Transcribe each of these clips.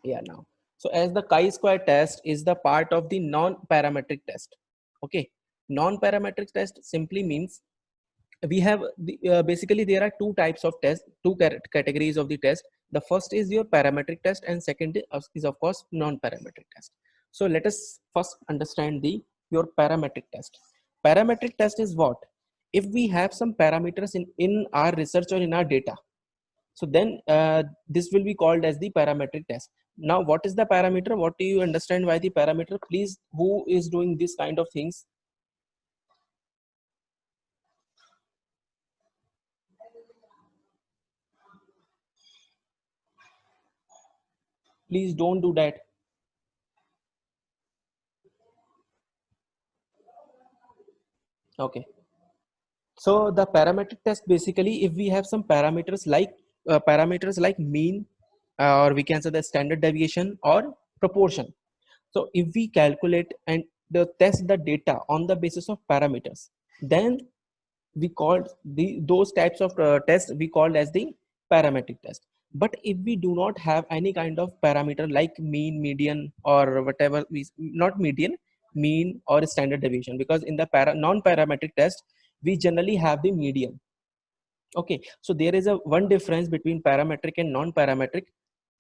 Yeah, now. So as the chi-square test is the part of the non-parametric test. Okay. Non-parametric test simply means we have basically there are two types of tests, two categories of the test. The first is your parametric test and second is of course non-parametric test. So let us first understand the your parametric test. Parametric test is what? If we have some parameters in our research or in our data, so then this will be called as the parametric test. Now what is the parameter? What do you understand by the parameter? Please, who is doing this kind of things? Please don't do that. Okay. So the parametric test, basically if we have some parameters like mean, or we can say the standard deviation or proportion. So if we calculate and the test the data on the basis of parameters, then we called those types of tests we called as the parametric test. But if we do not have any kind of parameter like mean, median, or whatever, we not median, mean or standard deviation, because in the non-parametric test we generally have the median. Okay, so there is a one difference between parametric and non-parametric.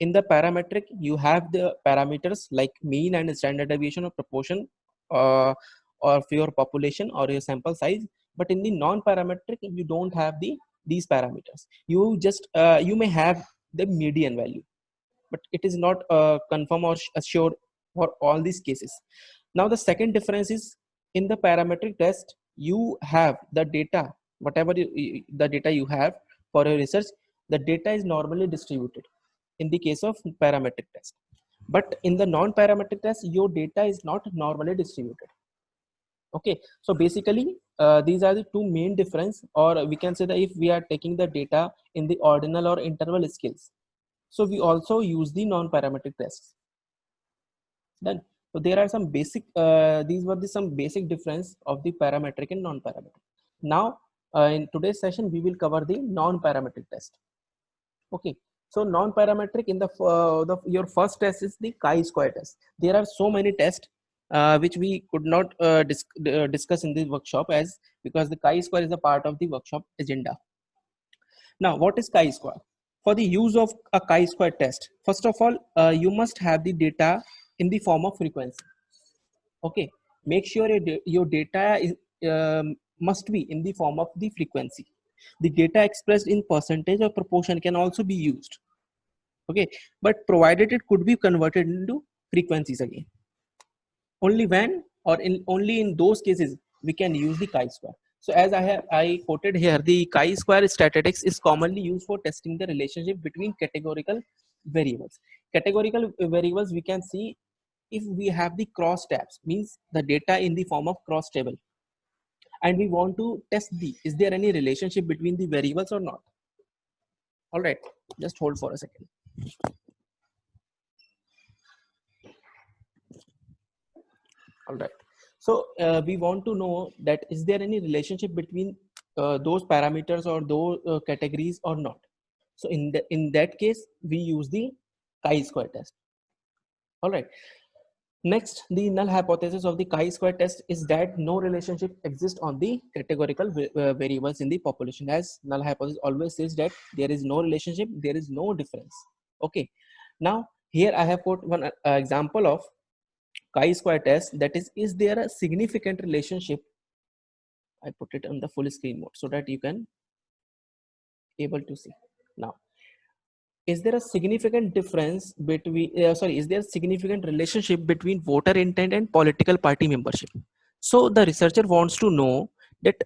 In the parametric you have the parameters like mean and standard deviation or proportion, uh, or for your population or your sample size. But in the non-parametric you don't have these parameters. You just you may have the median value, but it is not confirm or assured for all these cases. Now the second difference is, in the parametric test you have the data, whatever the data you have for your research, the data is normally distributed in the case of parametric test. But in the non-parametric test your data is not normally distributed. Okay, so basically these are the two main difference, or we can say that if we are taking the data in the ordinal or interval scales, so we also use the non-parametric tests. Then, so there are some basic, these were the some basic difference of the parametric and non-parametric. Now, in today's session, we will cover the non-parametric test. Okay, so non-parametric in your first test is the chi-square test. There are so many tests which we could not discuss in this workshop, as because the chi-square is a part of the workshop agenda. Now, what is chi-square? For the use of a chi-square test, first of all, you must have the data in the form of frequency. Okay, make sure your data is, must be in the form of the frequency. The data expressed in percentage or proportion can also be used. Okay, but provided it could be converted into frequencies again. Only when, or only in those cases we can use the chi-square. So as I quoted here, the chi-square statistics is commonly used for testing the relationship between categorical variables. Categorical variables we can see if we have the cross tabs, means the data in the form of cross table, and we want to test the is there any relationship between the variables or not. All right, just hold for a second. All right, so we want to know that is there any relationship between those parameters or those categories or not. So in that case we use the chi-square test. All right, next, the null hypothesis of the chi-square test is that no relationship exists on the categorical variables in the population. As null hypothesis always says that there is no relationship, there is no difference. Okay, now here I have put one example of chi-square test, that is there a significant relationship? I put it on the full screen mode so that you can able to see. Now, is there a significant difference between is there a significant relationship between voter intent and political party membership? So the researcher wants to know that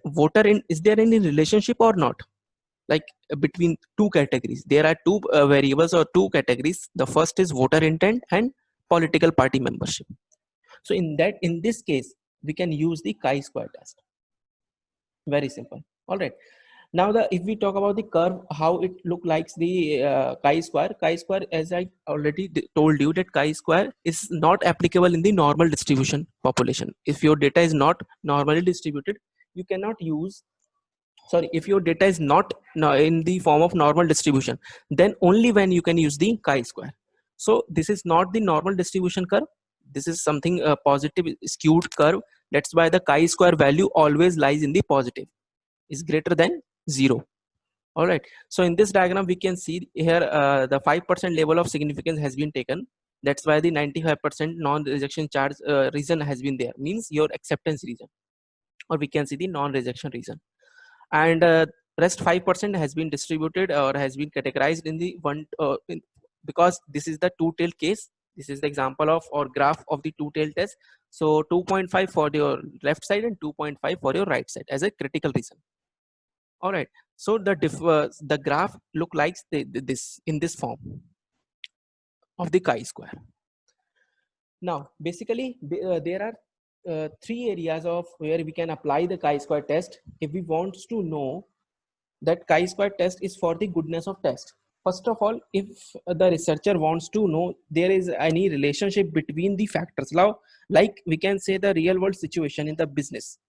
is there any relationship or not, like between two categories. There are two variables or two categories. The first is voter intent and political party membership. So in this case we can use the chi-square test. Very simple. All right, now if we talk about the curve, how it look like the chi-square, as I already told you, that chi-square is not applicable in the normal distribution population. If your data is not normally distributed, you cannot use, sorry, if your data is not in the form of normal distribution, then only when you can use the chi-square. So this is not the normal distribution curve. This is something positive skewed curve. That's why the chi-square value always lies in the positive, is greater than 0. All right. So in this diagram, we can see here the 5% level of significance has been taken. That's why the 95% non-rejection charge region has been there, means your acceptance region, or we can see the non-rejection region. And rest 5% has been distributed or has been categorized in the because this is the two-tail case. This is the example of or graph of the two-tail test. So 2.5 for your left side and 2.5 for your right side as a critical region. All right. So the graph look like this in this form of the chi-square. Now, basically, there are three areas of where we can apply the chi-square test if we want to know that chi-square test is for the goodness of test. First of all, if the researcher wants to know there is any relationship between the factors, now, like we can say the real world situation in the business,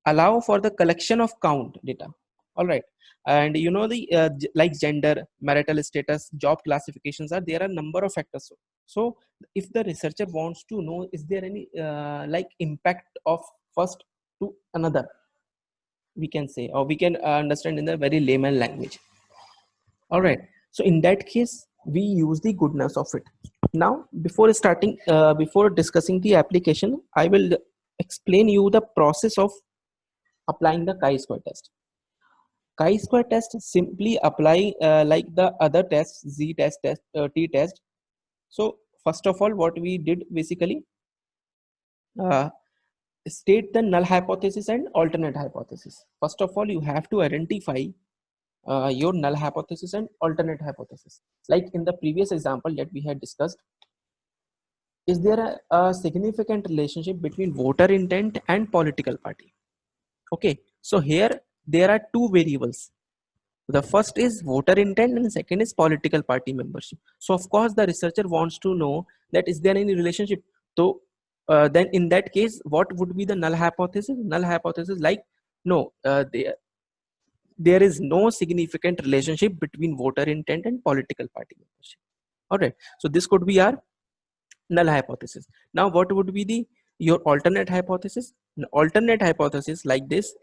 allow for the collection of count data. All right. And you know the like gender, marital status, job classifications, are there are number of factors. So if the researcher wants to know is there any like impact of first to another, we can say, or we can understand in the very layman language. All right. So in that case, we use the goodness of it. Now, before discussing the application, I will explain you the process of applying the chi-square test. Chi-square test simply apply like the other tests, z-test, t-test. So first of all, what we did basically, uh, state the null hypothesis and alternate hypothesis. First of all, you have to identify your null hypothesis and alternate hypothesis. Like in the previous example that we had discussed, is there a significant relationship between voter intent and political party? Okay, so here there are two variables. The first is voter intent and the second is political party membership. So of course the researcher wants to know that is there any relationship. So then in that case, what would be the null hypothesis? Null hypothesis, like no, there is no significant relationship between voter intent and political party membership. All right. So this could be our null hypothesis. Now what would be the your alternate hypothesis? An alternate hypothesis like this,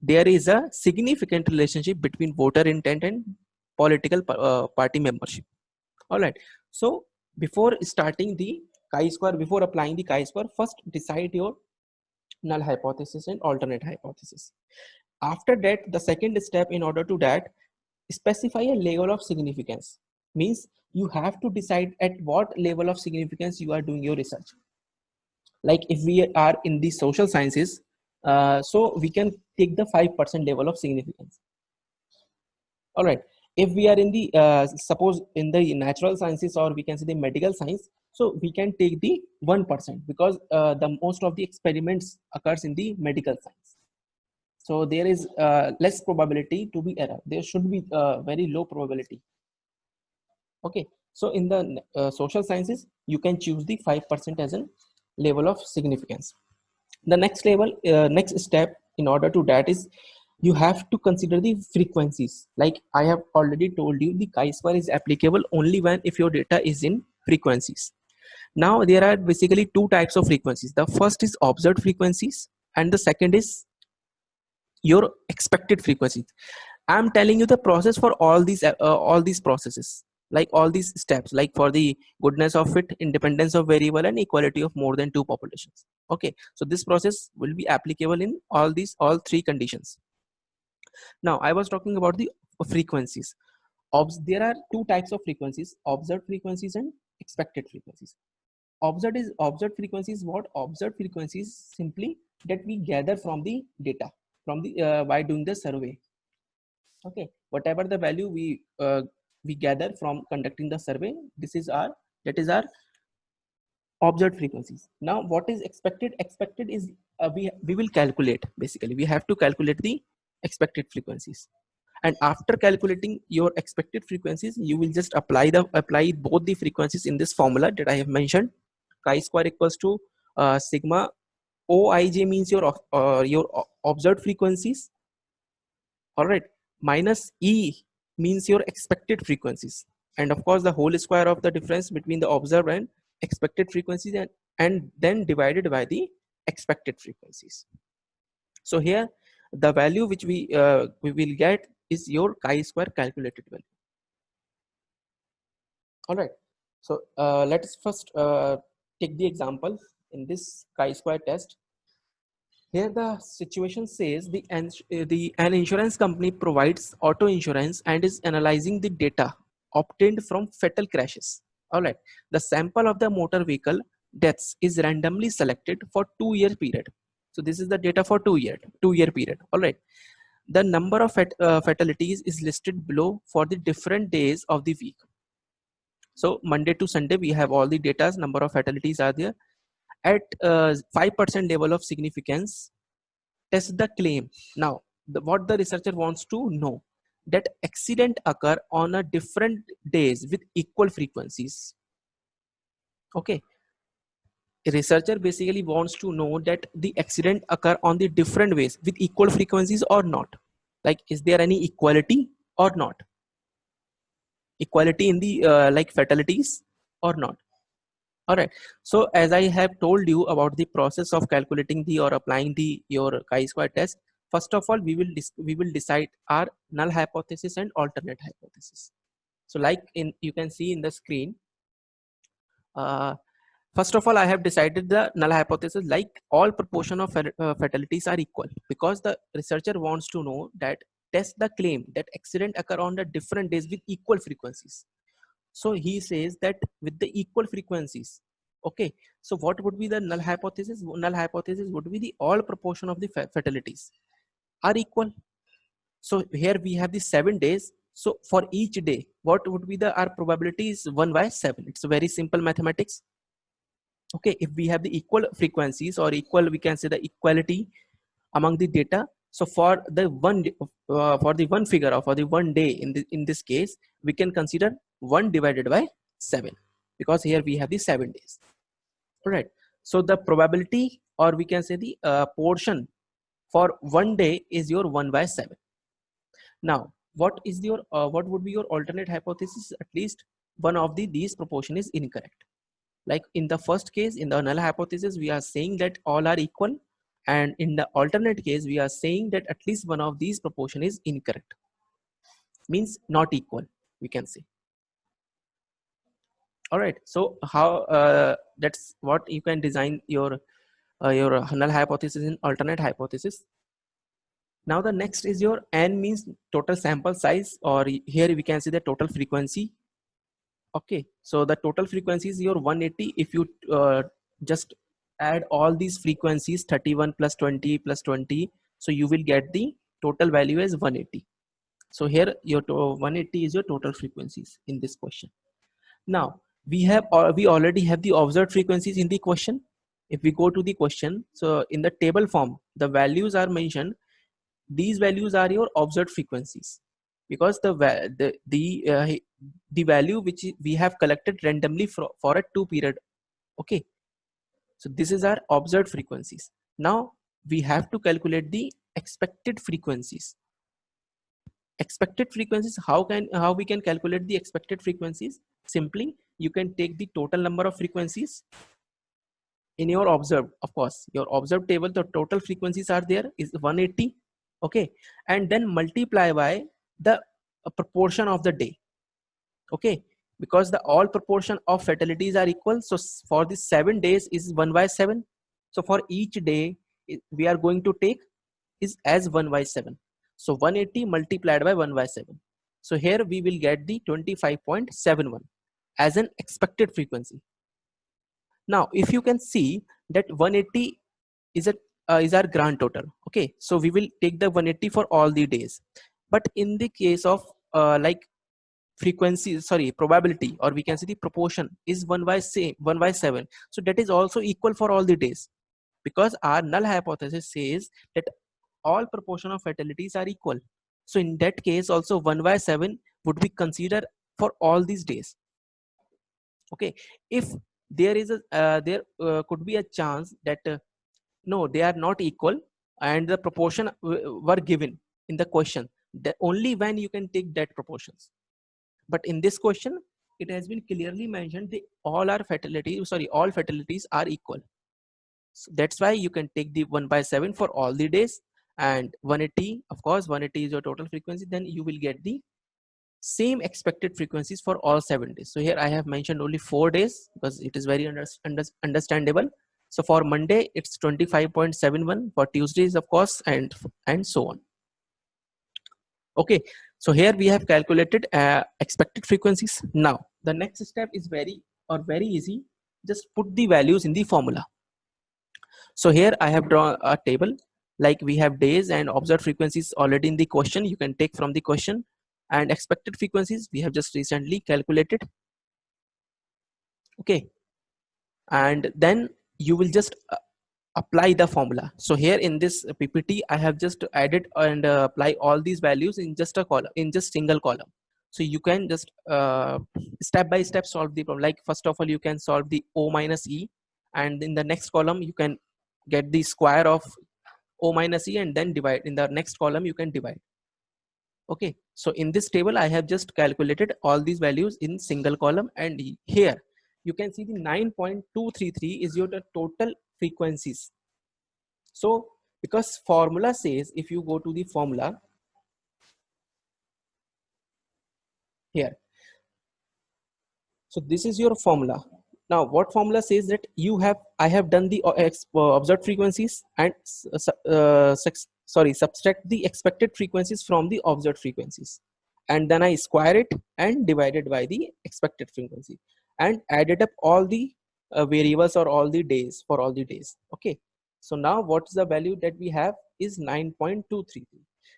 there is a significant relationship between voter intent and political party membership. All right. So before starting the chi-square, before applying the chi-square, first decide your null hypothesis and alternate hypothesis. After that, the second step in order to that, specify a level of significance. Means you have to decide at what level of significance you are doing your research. Like if we are in the social sciences, so we can take the 5% level of significance. All right. If we are in the suppose in the natural sciences, or we can say the medical science, so we can take the 1% because the most of the experiments occurs in the medical science. So there is less probability to be error. There should be very low probability. Okay. So in the social sciences, you can choose the 5% as a level of significance. The next level, next step in order to that is you have to consider the frequencies. Like I have already told you, the chi-square is applicable only when if your data is in frequencies. Now there are basically two types of frequencies. The first is observed frequencies and the second is your expected frequencies. I'm telling you the process for all these processes, like all these steps, like for the goodness of fit, independence of variable, and equality of more than two populations. Okay, so this process will be applicable in all three conditions. Now I was talking about the frequencies. There are two types of frequencies: observed frequencies and expected frequencies. Observed frequencies. What observed frequencies? Simply that we gather from the data from the by doing the survey. Okay, whatever the value we gather from conducting the survey, that is our observed frequencies. Now what is expected? Expected is we will calculate. Basically we have to calculate the expected frequencies, and after calculating your expected frequencies, you will just apply both the frequencies in this formula that I have mentioned. Chi-square equals to sigma Oij, means your observed frequencies. All right, minus E means your expected frequencies. and of course the whole square of the difference between the observed and expected frequencies, and then divided by the expected frequencies. So here the value which we will get is your chi-square calculated value. All right, so let's first take the example in this chi-square test. Here the situation says an insurance company provides auto insurance and is analyzing the data obtained from fatal crashes. All right, the sample of the motor vehicle deaths is randomly selected for 2-year period. So this is the data for 2-year period. All right, the number of fatalities is listed below for the different days of the week. So Monday to Sunday we have all the data, number of fatalities are there. At 5% level of significance, test the claim. Now what the researcher wants to know, that accident occur on a different days with equal frequencies. Okay, a researcher basically wants to know that the accident occur on the different ways with equal frequencies or not. Like, is there any equality or not, equality in the like fatalities or not. All right, so as I have told you about the process of calculating the or applying the your chi-square test, first of all we will decide our null hypothesis and alternate hypothesis. So like you can see in the screen, first of all I have decided the null hypothesis, like all proportion of fatalities are equal, because the researcher wants to know that test the claim that accident occur on the different days with equal frequencies. So he says that with the equal frequencies. Okay, so what would be the null hypothesis? Null hypothesis would be the all proportion of the fatalities are equal. So here we have the 7 days. So for each day, what would be the our probability is 1/7. It's a very simple mathematics. Okay, if we have the equal frequencies or equal, we can say the equality among the data. So for the one figure or for the one day in this case, we can consider 1 divided by 7, because here we have the 7 days. All right, so the probability, or we can say the portion for one day is your 1/7. Now what is your what would be your alternate hypothesis? At least one of these proportion is incorrect. Like in the first case, in the null hypothesis, we are saying that all are equal, and in the alternate case we are saying that at least one of these proportion is incorrect, means not equal, we can say. All right, so how that's what you can design your null hypothesis and alternate hypothesis. Now the next is your n, means total sample size, or here we can see the total frequency. Okay, so the total frequency is your 180. If you just add all these frequencies, 31 plus 20 plus 20, so you will get the total value as 180. So here your 180 is your total frequencies in this question. Now we already have the observed frequencies in the question. If we go to the question, so in the table form the values are mentioned. These values are your observed frequencies, because the value which we have collected randomly for a 2 period. Okay, so this is our observed frequencies. Now we have to calculate the expected frequencies. Expected frequencies, how we can calculate the expected frequencies? Simply you can take the total number of frequencies in your observed, of course your observed table, the total frequencies are there is 180. Okay, and then multiply by the proportion of the day. Okay, because the all proportion of fatalities are equal, so for the 7 days is 1/7. So for each day we are going to take is as 1/7. So 180 multiplied by 1/7. So here we will get the 25.71 as an expected frequency. Now if you can see that 180 is our grand total. Okay, so we will take the 180 for all the days. But in the case of like frequency, sorry, probability, or we can say the proportion is 1/7. So that is also equal for all the days, because our null hypothesis says that all proportion of fatalities are equal. So in that case also 1/7 would be considered for all these days. Okay, if there is a could be a chance that no, they are not equal and the proportion were given in the question, that only when you can take that proportions. But in this question, it has been clearly mentioned that all fatalities are equal. So that's why you can take the 1/7 for all the days, and 180, of course 180 is your total frequency, then you will get the same expected frequencies for all 7 days. So here I have mentioned only 4 days because it is very understandable. So for Monday it's 25.71, for Tuesdays of course, and so on. Okay, so here we have calculated expected frequencies. Now the next step is very easy. Just put the values in the formula. So here I have drawn a table, like we have days and observed frequencies already in the question. You can take from the question, and expected frequencies we have just recently calculated. Okay, and then you will just apply the formula. So here in this PPT, I have just added and apply all these values in just a column, in just single column. So you can just step by step solve the problem. Like first of all, you can solve the O minus E, and in the next column you can get the square of O minus E, and then divide. In the next column you can divide. Okay, so in this table I have just calculated all these values in single column, and here you can see the 9.233 is your total frequencies. So because formula says, if you go to the formula here, so this is your formula. Now what formula says that I have done the observed frequencies and subtract the expected frequencies from the observed frequencies, and then I square it and divided by the expected frequency, and added up all the variables or all the days for all the days. Okay, so now what's the value that we have is 9.233.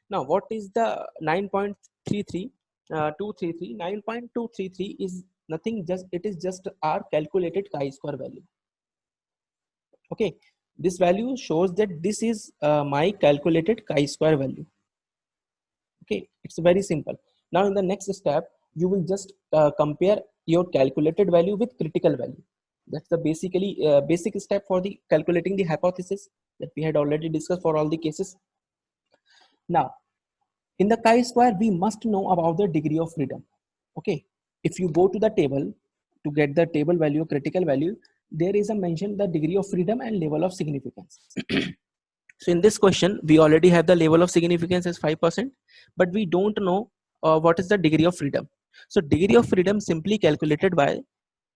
Now what is the 9.33? 9.233 is nothing, just it is just our calculated chi-square value. Okay, this value shows that this is my calculated chi-square value. Okay, it's very simple. Now in the next step, you will just compare your calculated value with critical value. That's the basic step for the calculating the hypothesis that we had already discussed for all the cases. Now in the chi-square, we must know about the degree of freedom. Okay, if you go to the table to get the table value, critical value, there is a mention the degree of freedom and level of significance. So in this question, we already have the level of significance as 5%, but we don't know what is the degree of freedom. So degree of freedom simply calculated by,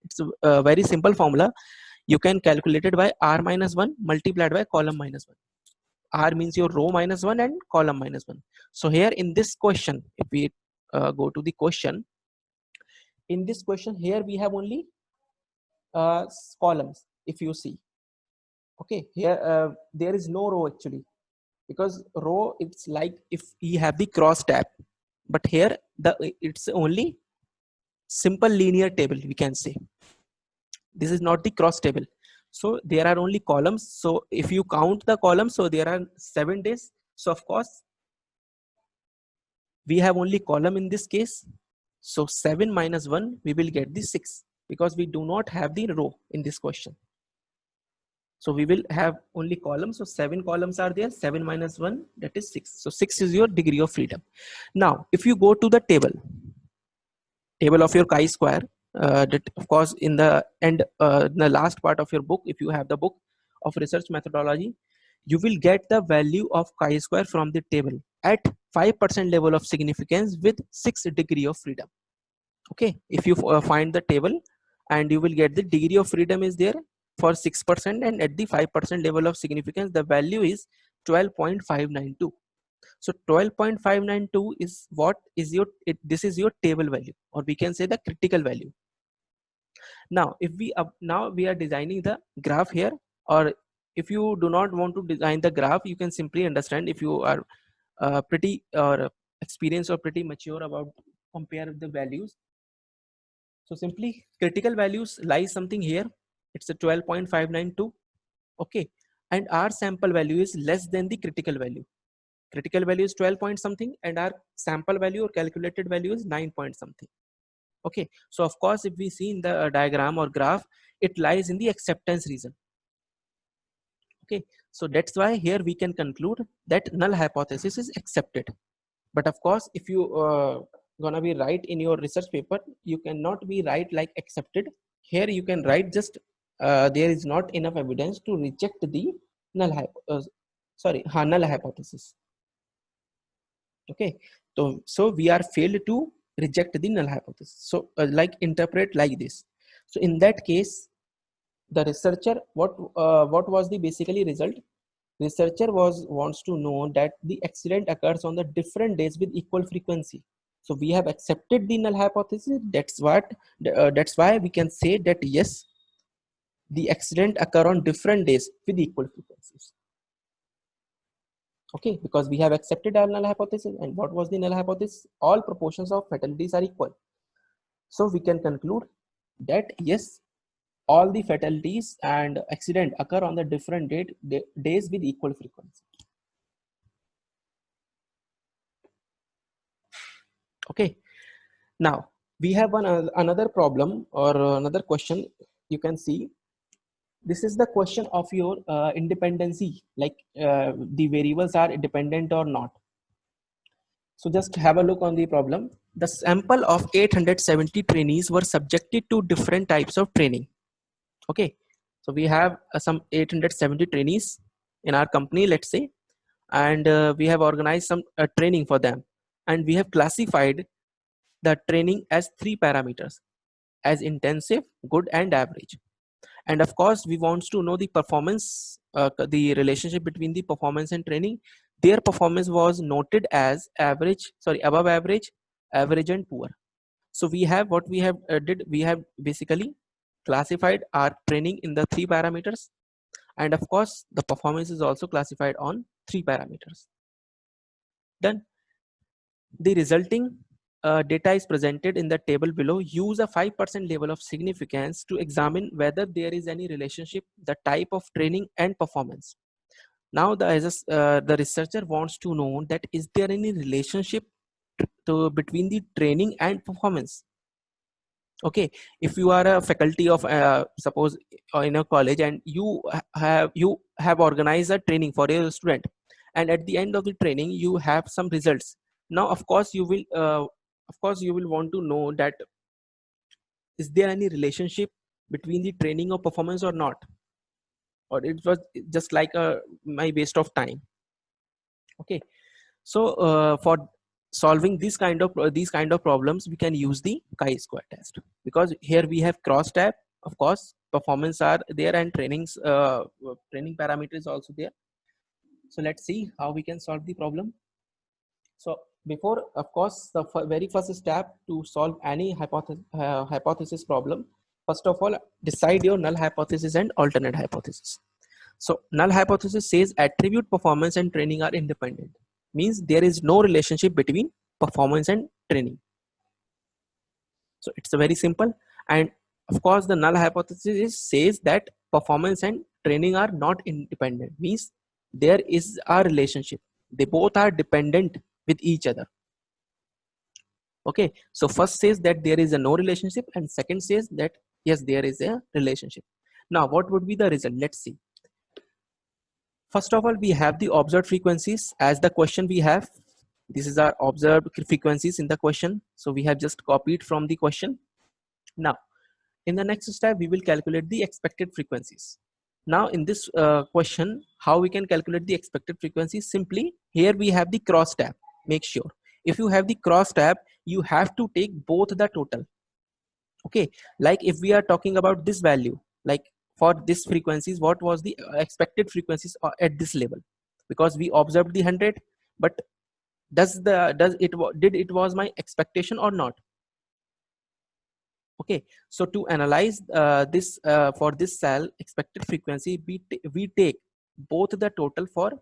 it's a very simple formula. You can calculate it by r minus 1 multiplied by column minus 1. R means your row minus 1 and column minus 1. So here in this question, if we go to the question, in this question here we have only columns. If you see, okay, here there is no row actually, because row it's like if we have the cross tab, but here it's only simple linear table, we can say. This is not the cross table. So there are only columns. So if you count the columns, so there are 7 days. So of course we have only column in this case. So 7 minus 1, we will get the 6, because we do not have the row in this question. So we will have only columns. So 7 columns are there. 7 minus 1, that is 6. So 6 is your degree of freedom. Now if you go to the table of your chi-square, that of course in the end, in the last part of your book, if you have the book of research methodology, you will get the value of chi-square from the table at 5% level of significance with 6 degree of freedom. Okay, if you find the table, and you will get the degree of freedom is there for 6%, and at the 5% level of significance the value is 12.592. So 12.592 is what is your, this is your table value, or we can say the critical value. Now if we now we are designing the graph here, or if you do not want to design the graph, you can simply understand, if you are pretty or experienced or pretty mature about compare the values. So simply critical values lies something here, it's a 12.592. Okay, and our sample value is less than the critical value. Critical value is 12 point something, and our sample value or calculated value is 9 point something. Okay, so of course if we see in the diagram or graph, it lies in the acceptance region. Okay, so that's why here we can conclude that null hypothesis is accepted. But of course if you gonna be write in your research paper, you cannot be write like accepted. Here you can write just there is not enough evidence to reject the null null hypothesis. Okay, so we are failed to reject the null hypothesis. So like interpret like this. So in that case, the researcher, what was the basically result? Researcher wants to know that the accident occurs on the different days with equal frequency. So we have accepted the null hypothesis. That's why we can say that yes, the accident occur on different days with equal frequencies. Okay, because we have accepted our null hypothesis. And what was the null hypothesis? All proportions of fatalities are equal. So we can conclude that yes, all the fatalities and accident occur on the different days with equal frequency. Okay, now we have another problem or another question. You can see this is the question of your independency, like the variables are dependent or not. So just have a look on the problem. The sample of 870 trainees were subjected to different types of training. Okay, so we have some 870 trainees in our company, let's say, and we have organized some training for them, and we have classified the training as 3 parameters: as intensive, good, and average. And of course, we want to know the performance, the relationship between the performance and training. Their performance was noted as average, sorry, above average, average, and poor. So we have what we have did. We have basically classified our training in the 3 parameters, and of course, the performance is also classified on 3 parameters. Then the resulting data is presented in the table below. Use a 5% level of significance to examine whether there is any relationship, the type of training and performance. Now the researcher wants to know that is there any relationship between the training and performance. Okay, if you are a faculty of suppose in a college, and you have organized a training for a student, and at the end of the training you have some results. Now of course you will want to know that is there any relationship between the training or performance or not, or it was just like my waste of time. Okay, so for solving these kind of problems, we can use the chi-square test, because here we have cross tab. Of course, performance are there and training parameters also there. So let's see how we can solve the problem. So before, of course, the very first step to solve any hypothesis problem, first of all, decide your null hypothesis and alternate hypothesis. So null hypothesis says attribute, performance, and training are independent. Means there is no relationship between performance and training. So it's a very simple. And of course, the null hypothesis says that performance and training are not independent. Means there is a relationship. They both are dependent with each other. Okay, so first says that there is a no relationship, and second says that yes, there is a relationship. Now what would be the result? Let's see. First of all, we have the observed frequencies as the question we have. This is our observed frequencies in the question. So we have just copied from the question. Now, in the next step, we will calculate the expected frequencies. Now in this question, how we can calculate the expected frequency? Simply, here we have the cross tab. Make sure if you have the cross tab, you have to take both the total. Okay, like if we are talking about this value, like for this frequencies, what was the expected frequencies at this level? Because we observed the 100, but did it was my expectation or not? Okay, so to analyze this for this cell expected frequency, we take both the total for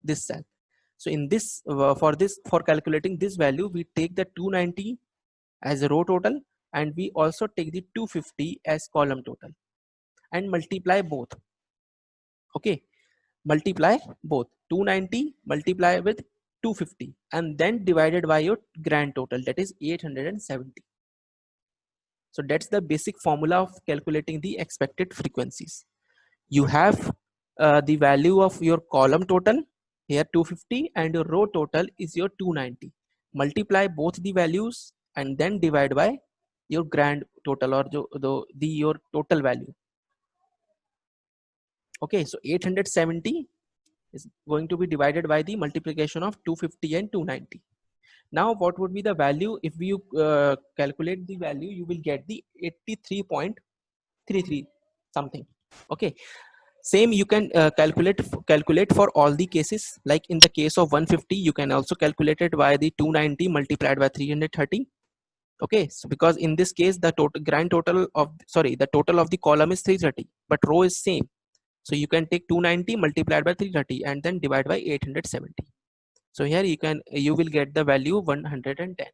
this cell. So in this for calculating this value, we take the 290 as a row total, and we also take the 250 as column total, and multiply both. Okay, multiply both 290 multiply with 250, and then divided by your grand total, that is 870. So that's the basic formula of calculating the expected frequencies. You have the value of your column total here 250, and your row total is your 290. multiply both the values and then divide by your grand total or your total value. Okay, so 870 is going to be divided by the multiplication of 250 and 290. Now what would be the value? If you calculate the value, you will get the 83.33 something. Okay, same you can calculate for all the cases. Like in the case of 150, you can also calculate it by the 290 multiplied by 330. Okay, so because in this case the total grand total of the total of the column is 330, but row is same. So you can take 290 multiplied by 330 and then divide by 870. So here you will get the value 110.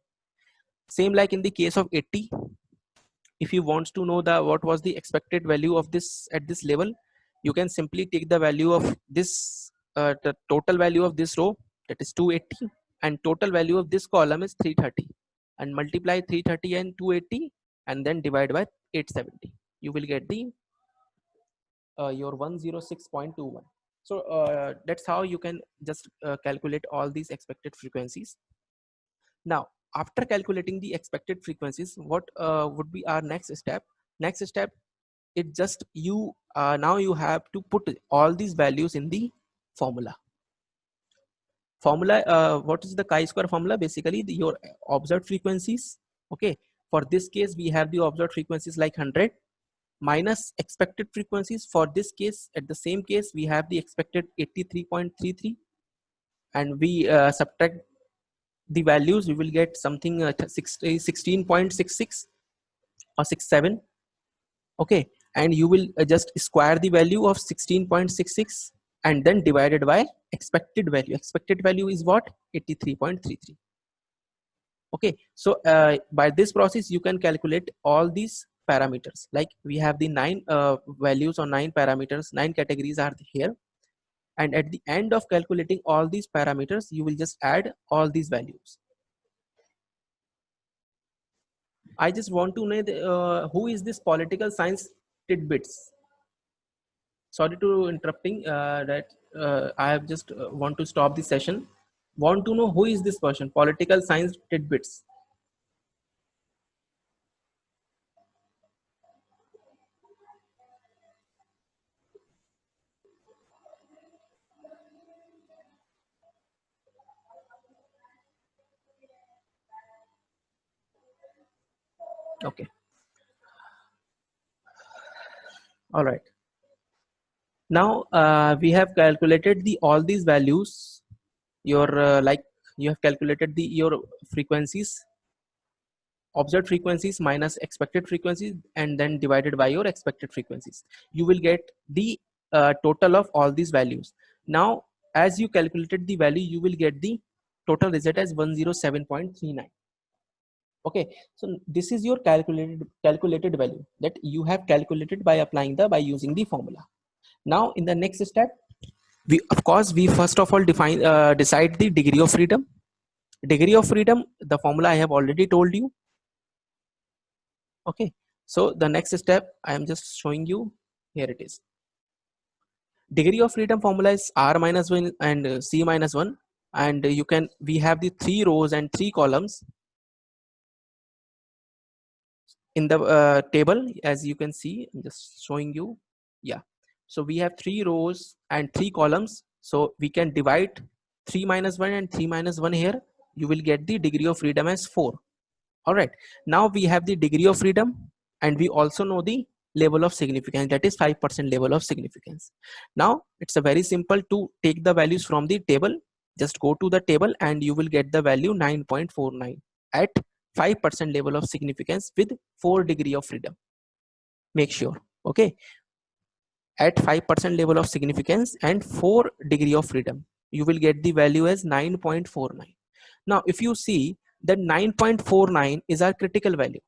Same like in the case of 80. If you want to know what was the expected value of this at this level, you can simply take the value of this the total value of this row, that is 280, and total value of this column is 330, and multiply 330 and 280 and then divide by 870. You will get the your 106.21. So that's how you can just calculate all these expected frequencies. Now after calculating the expected frequencies, what would be our next step? Next step, it just you now you have to put all these values in the formula. What is the chi-square formula? Basically your observed frequencies. Okay, for this case we have the observed frequencies like 100 minus expected frequencies. For this case, at the same case, we have the expected 83.33, and we subtract the values, we will get something 16.66 or 67. Okay, and you will just square the value of 16.66 and then divided by expected value. Expected value is what? 83.33. Okay, so by this process you can calculate all these parameters. Like we have the 9 values or 9 parameters, 9 categories are here, and at the end of calculating all these parameters, you will just add all these values. I just want to know who is this political science tidbits. Sorry to interrupting that I have just want to stop the session. Want to know who is this person? Political science tidbits. Okay. All right. Now we have calculated all these values. Your like you have calculated your frequencies, observed frequencies minus expected frequencies, and then divided by your expected frequencies. You will get the total of all these values. Now, as you calculated the value, you will get the total result as 107.39. Okay, so this is your calculated value that you have calculated by applying by using the formula. Now in the next step, we first of all decide the degree of freedom. Degree of freedom, the formula I have already told you. Okay, so the next step I am just showing you, here it is. Degree of freedom formula is r minus 1 and c minus 1, and we have the 3 rows and 3 columns in the table. As you can see, I'm just showing you. Yeah, so we have 3 rows and 3 columns, so we can divide 3 minus 1 and 3 minus 1 here. You will get the degree of freedom as 4. All right, now we have the degree of freedom, and we also know the level of significance, that is 5% level of significance. Now it's a very simple to take the values from the table. Just go to the table and you will get the value 9.49 at 5% level of significance with 4 degree of freedom. Make sure, okay, at 5% level of significance and 4 degree of freedom, you will get the value as 9.49. Now if you see that 9.49 is our critical value,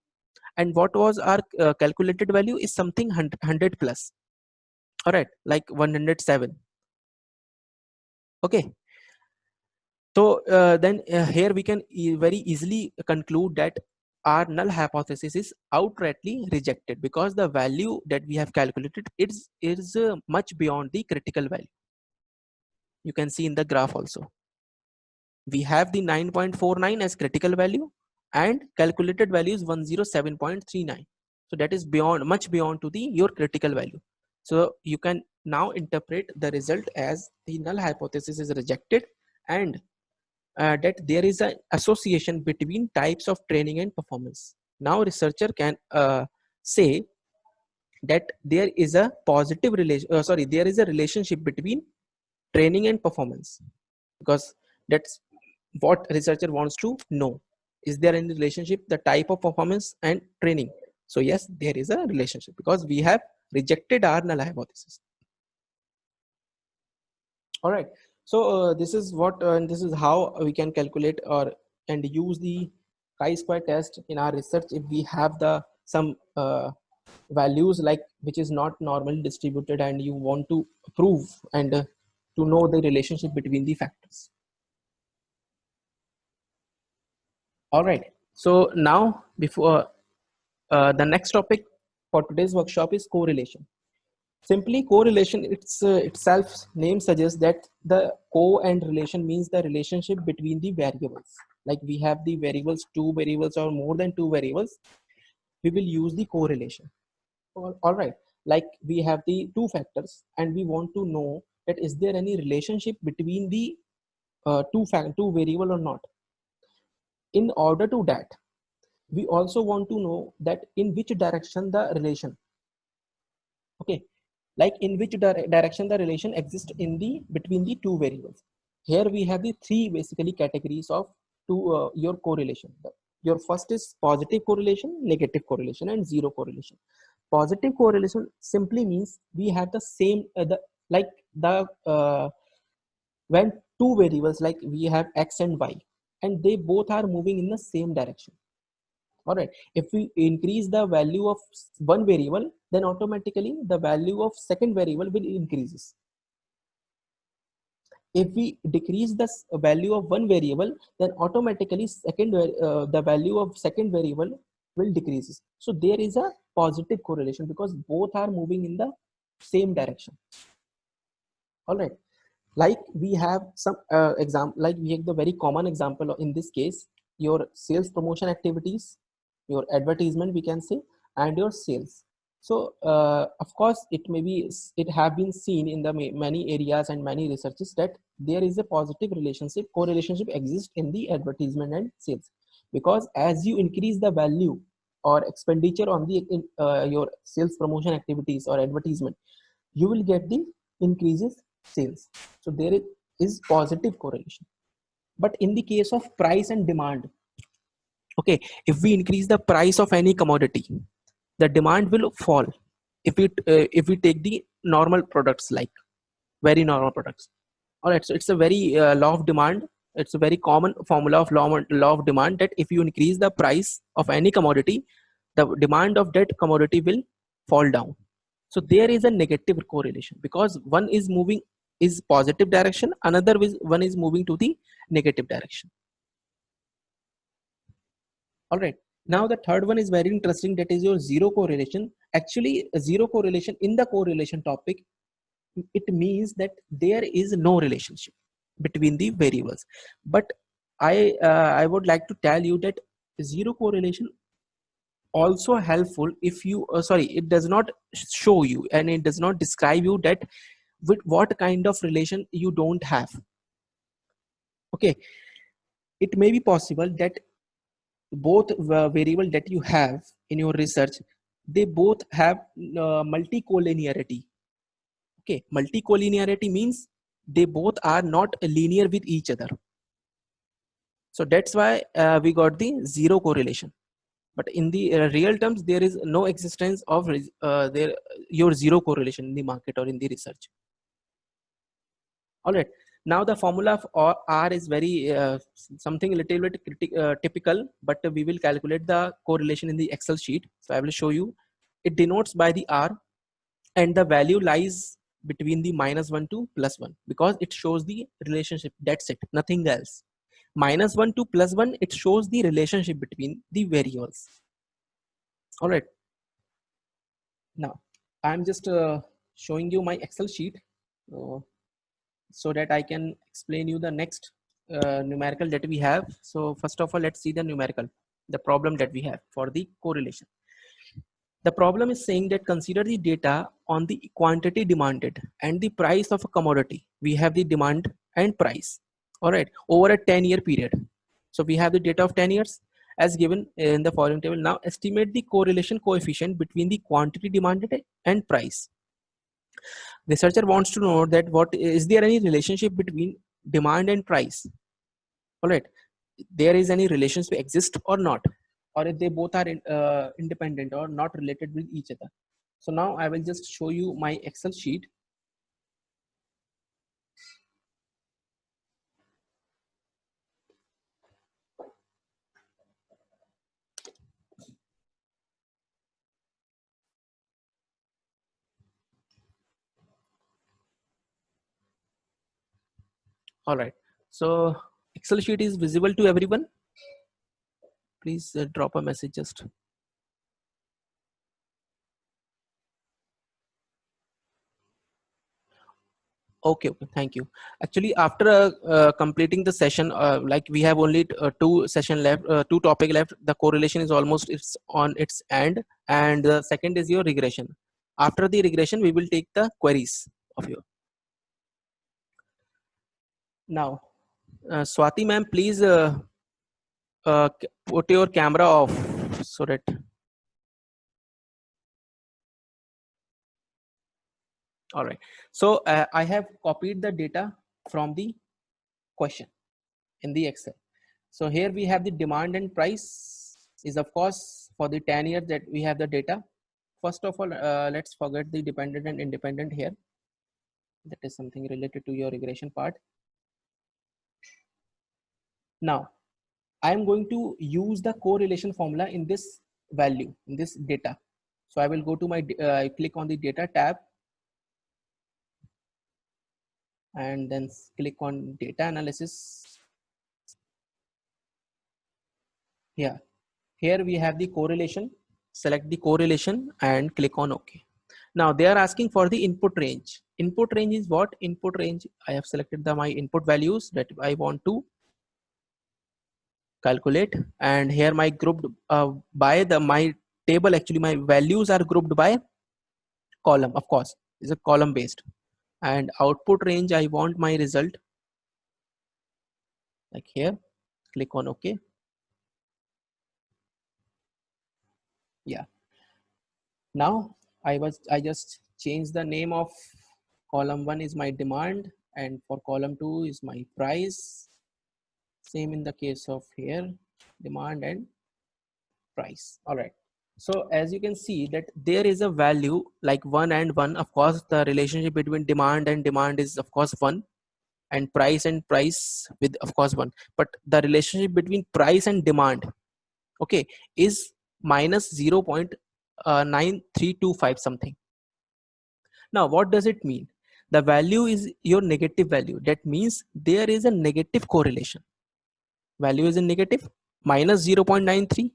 and what was our calculated value is something 100 plus. All right, like 107. Okay, so then here we can very easily conclude that our null hypothesis is outrightly rejected, because the value that we have calculated is much beyond the critical value. You can see in the graph also. we have the 9.49 as critical value and calculated value is 107.39. So that is beyond, much beyond to the your critical value. So you can now interpret the result as the null hypothesis is rejected, and that there is an association between types of training and performance. Now researcher can say that there is a positive relation, there is a relationship between training and performance, because that's what researcher wants to know. Is there any relationship, the type of performance and training? So yes, there is a relationship because we have rejected our null hypothesis. All right. So this is what and this is how we can calculate or and use the chi-square test in our research if we have the some values like which is not normally distributed and you want to prove and to know the relationship between the factors. All right. So now before the next topic for today's workshop is correlation. Simply correlation itself name suggests that the co and relation means the relationship between the variables. Like we have the variables, two variables or more than two variables, we will use the correlation. All right. Like we have the two factors and we want to know that is there any relationship between the two variable or not. In order to that, we also want to know that in which direction the relation. Okay, like in which direction the relation exists in the between the two variables. Here we have the three basically categories of your correlation. Your first is positive correlation, negative correlation, and zero correlation. Positive correlation simply means we have the same when two variables like we have x and y and they both are moving in the same direction. All right, if we increase the value of one variable, then automatically the value of second variable will increases. If we decrease the value of one variable, then automatically the value of second variable will decreases. So there is a positive correlation because both are moving in the same direction. All right, like we have some example, like we have the very common example in this case, your sales promotion activities, your advertisement we can say, and your sales. So of course it may be, it have been seen in the many areas and many researches that there is a positive relationship, correlationship exists in the advertisement and sales, because as you increase the value or expenditure on the your sales promotion activities or advertisement, you will get the increases sales. So there is positive correlation. But in the case of price and demand, okay, if we increase the price of any commodity, the demand will fall. If we take the normal products, like very normal products. All right, so it's a very law of demand. It's a very common formula of law of demand that if you increase the price of any commodity, the demand of that commodity will fall down. So there is a negative correlation because one is moving is positive direction, another is one is moving to the negative direction. All right, now the third one is very interesting, that is your zero correlation. Actually zero correlation in the correlation topic, it means that there is no relationship between the variables. But I would like to tell you that zero correlation also helpful if you it does not show you and it does not describe you that with what kind of relation you don't have. Okay, it may be possible that both variable that you have in your research, they both have multicollinearity. Okay, multicollinearity means they both are not linear with each other. So that's why we got the zero correlation. But in the real terms, there is no existence of your zero correlation in the market or in the research. All right, now the formula of R is very something a little bit typical, but we will calculate the correlation in the Excel sheet. So I will show you. It denotes by the R, and the value lies between the -1 to +1 because it shows the relationship. That's it, nothing else. -1 to +1, it shows the relationship between the variables. All right, now I'm just showing you my Excel sheet so that I can explain you the next numerical that we have. So first of all, let's see the numerical, the problem that we have for the correlation. The problem is saying that consider the data on the quantity demanded and the price of a commodity. We have the demand and price, all right, over a 10-year period. So we have the data of 10 years as given in the following table. Now estimate the correlation coefficient between the quantity demanded and price. Researcher wants to know that what is there any relationship between demand and price, all right, there is any relationship exist or not, or if they both are independent or not related with each other. So now I will just show you my Excel sheet. All right, so Excel sheet is visible to everyone. Please drop a message just. Okay, thank you. Actually, after completing the session, like we have only two session left, two topic left. The correlation is almost it's on its end, and the second is your regression. After the regression, we will take the queries of you. Now, Swati ma'am, please put your camera off so that. All right. So I have copied the data from the question in the Excel. So here we have the demand and price is of course for the 10 years that we have the data. First of all, let's forget the dependent and independent here. That is something related to your regression part. Now, I am going to use the correlation formula in this value, in this data. So I will go to my, click on the data tab and then click on data analysis. Yeah, here we have the correlation. Select the correlation and click on OK. Now they are asking for the input range. Input range is what? Input range, I have selected my input values that I want to calculate, and here my grouped by my table, actually my values are grouped by column, of course is a column based, and output range I want my result like here. Click on OK. Yeah, now I just changed the name of column 1 is my demand and for column 2 is my price. Same in the case of here, demand and price. All right, so as you can see that there is a value like 1 and 1. Of course the relationship between demand and demand is of course 1, and price with of course 1, but the relationship between price and demand, okay, is minus 0.9325 something. Now what does it mean? The value is your negative value. That means there is a negative correlation. Value is a negative, minus 0.93.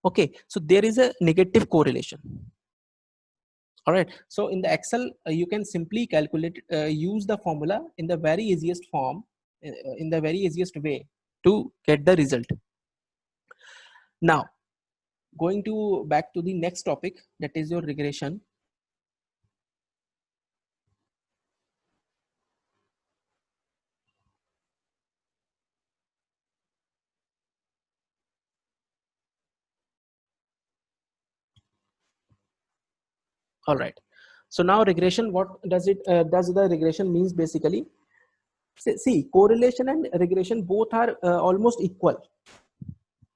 Okay, so there is a negative correlation. All right, so in the Excel you can simply calculate, use the formula in the very easiest form, in the very easiest way to get the result. Now going to back to the next topic, that is your regression. All right, so now regression, what does it does the regression means basically? See, correlation and regression both are almost equal,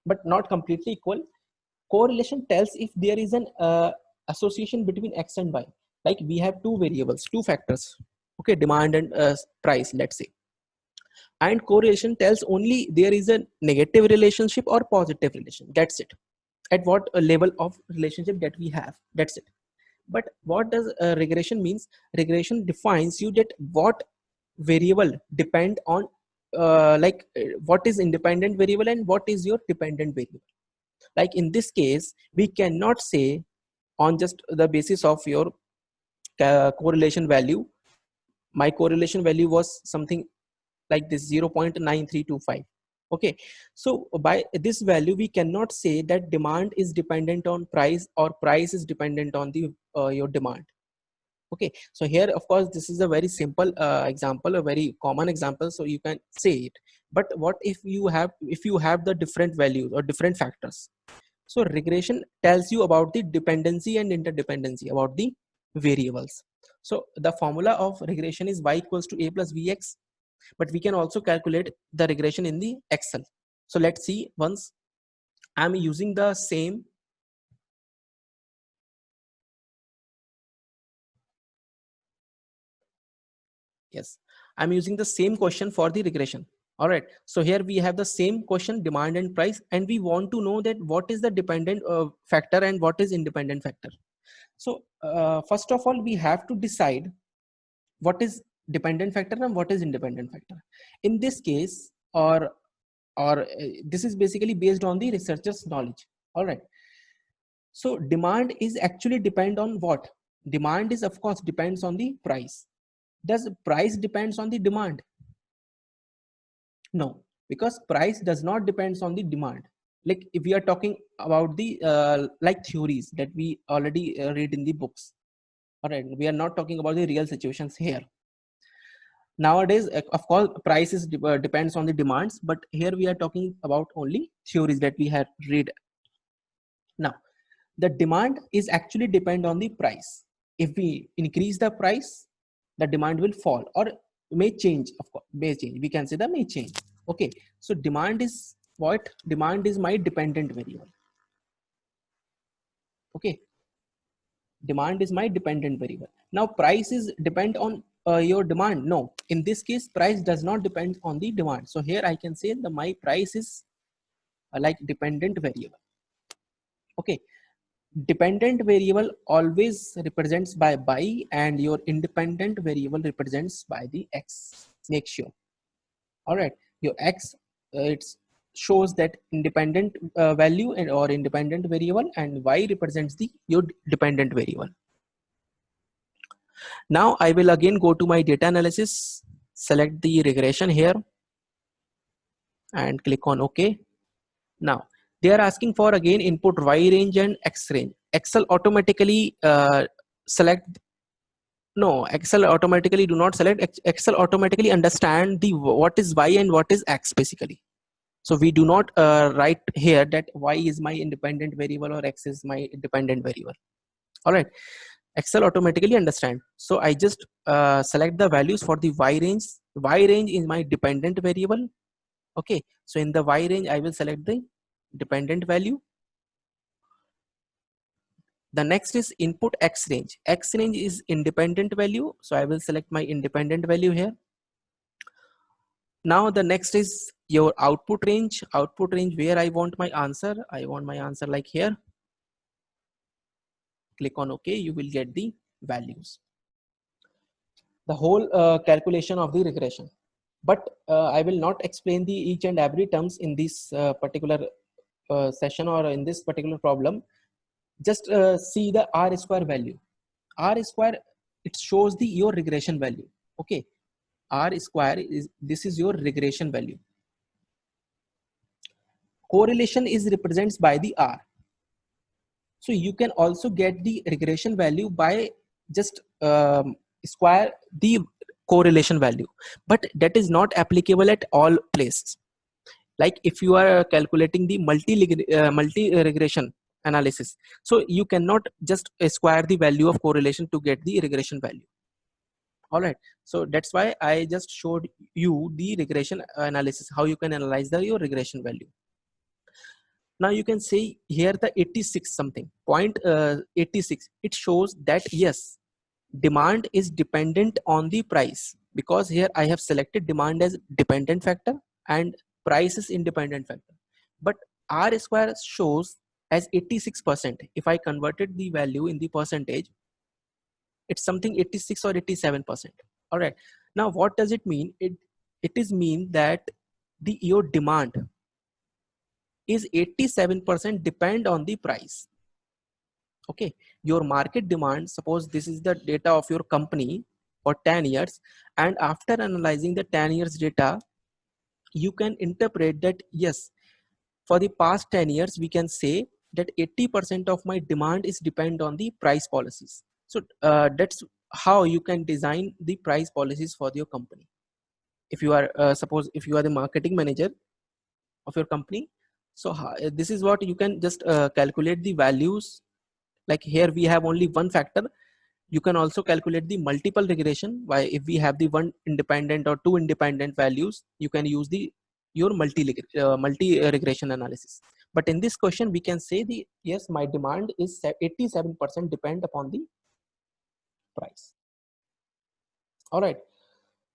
but not completely equal. Correlation tells if there is an association between x and y. Like we have two variables, two factors, okay, demand and price, let's say, and correlation tells only there is a negative relationship or positive relation. That's it. At what level of relationship that we have, that's it. But what does regression means? Regression defines you that what variable depend on what is independent variable and what is your dependent variable. Like in this case we cannot say on just the basis of your correlation value, my correlation value was something like this 0.9325. Okay, so by this value we cannot say that demand is dependent on price or price is dependent on the your demand. Okay, so here of course this is a very simple example, a very common example, so you can say it. But what if you have the different values or different factors? So regression tells you about the dependency and interdependency about the variables. So the formula of regression is y equals to a plus vx, but we can also calculate the regression in the Excel. So let's see. Once I'm using the same, yes, I'm using the same question for the regression. All right, so here we have the same question, demand and price, and we want to know that what is the dependent factor and what is independent factor. So first of all we have to decide what is dependent factor and what is independent factor in this case, or this is basically based on the researcher's knowledge. All right, so demand is actually depend on what? Demand is of course depends on the price. Does price depends on the demand? No, because price does not depends on the demand. Like if we are talking about the like theories that we already read in the books. All right, we are not talking about the real situations here. Nowadays of course prices depends on the demands, but here we are talking about only theories that we have read. Now the demand is actually depend on the price. If we increase the price, the demand will fall or may change. Of course may change, we can say that may change. Okay, so demand is what? Demand is my dependent variable. Okay, demand is my dependent variable. Now price is depend on your demand? No, in this case price does not depend on the demand. So here I can say the my price is like dependent variable. Okay, dependent variable always represents by and your independent variable represents by the x. Make sure. All right, your x it shows that independent value and or independent variable, and y represents the your dependent variable. Now I will again go to my data analysis, select the regression here and click on OK. Now they are asking for again input y range and x range. Excel automatically select. No, Excel automatically do not select. Excel automatically understand the what is y and what is x basically. So we do not write here that y is my independent variable or x is my dependent variable. All right, Excel automatically understand. So I just select the values for the y range. Y range is my dependent variable. Okay, so in the y range I will select the dependent value. The next is input x range. X range is independent value, so I will select my independent value here. Now the next is your output range. Output range where I want my answer. I want my answer like here. Click on OK. You will get the values. The whole calculation of the regression. But I will not explain the each and every terms in this particular session or in this particular problem. Just see the R square value. R square, it shows the your regression value. Okay, R square is, this is your regression value. Correlation is represents by the R. So you can also get the regression value by just square the correlation value, but that is not applicable at all places. Like if you are calculating the multi regression analysis, so you cannot just square the value of correlation to get the regression value. All right, so that's why I just showed you the regression analysis, how you can analyze your regression value. Now you can see here the 86 something point 86, it shows that yes, demand is dependent on the price, because here I have selected demand as dependent factor and price is independent factor. But R square shows as 86%. If I converted the value in the percentage, it's something 86 or 87%. All right, now what does it mean? It is mean that the your demand is 87% depend on the price. Okay, your market demand, suppose this is the data of your company, for 10 years, and after analyzing the 10 years data, you can interpret that yes, for the past 10 years we can say that 80% of my demand is depend on the price policies. So that's how you can design the price policies for your company. If you are suppose if you are the marketing manager of your company, so this is what you can just calculate the values. Like here we have only one factor, you can also calculate the multiple regression. Why, if we have the one independent or two independent values, you can use the your multi regression analysis. But in this question we can say the yes, my demand is 87% depend upon the price. All right.